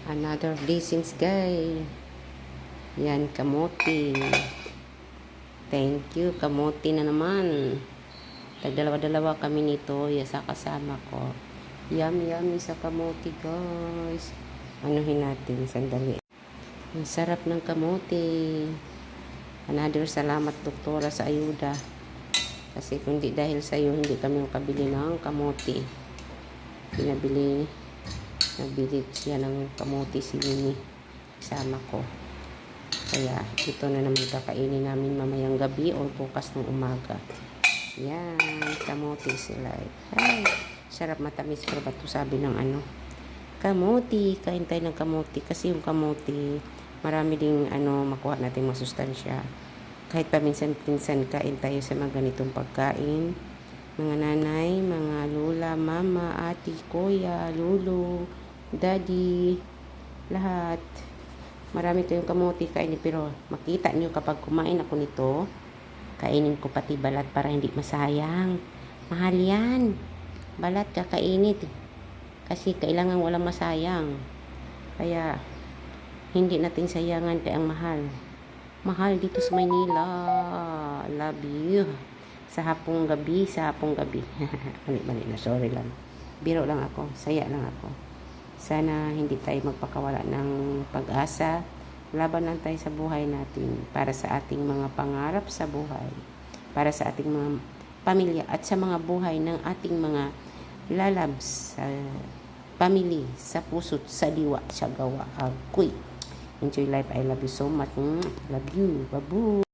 Another blessings, guys. Yan, kamote. Thank you, kamote na naman. Tagdalawa-dalawa kami nito, sa kasama ko. Yummy sa kamote, guys. Anuhin natin, sandali. Ang sarap ng kamote. Another salamat, doktora, sa ayuda. Kasi kung di dahil sa iyo, hindi kami makabili ng kamote. Nabili siya ng kamote si Winnie. Kasama ko. Kaya, ito na naman kakainin namin mamayang gabi o bukas ng umaga. Yan, kamote sila. Ay, sarap, matamis, pero ba't sabi ng kamote, kain tayo ng kamote. Kasi yung kamote, marami ding makuha natin masustansya. Kahit paminsan-pinsan kain tayo sa mga ganitong pagkain. Mga nanay, mga lola, mama, ati, kuya, lolo, daddy, lahat. Marami kayong kamote kainin, pero makita nyo kapag kumain ako nito, kainin ko pati balat para hindi masayang. Mahal yan. Balat kakainit. Kasi kailangan walang masayang. Kaya, hindi natin sayangan kaya ang mahal. Mahal dito sa Maynila. Love you. Sa hapong gabi. Balik na, sorry lang. Biro lang ako. Saya lang ako. Sana hindi tayo magpakawala ng pag-asa. Laban lang tayo sa buhay natin para sa ating mga pangarap sa buhay. Para sa ating mga pamilya at sa mga buhay ng ating mga lalabs sa family, sa puso't sa diwa, sa gawa. Ako'y enjoy life. I love you so much. Love you. Babu.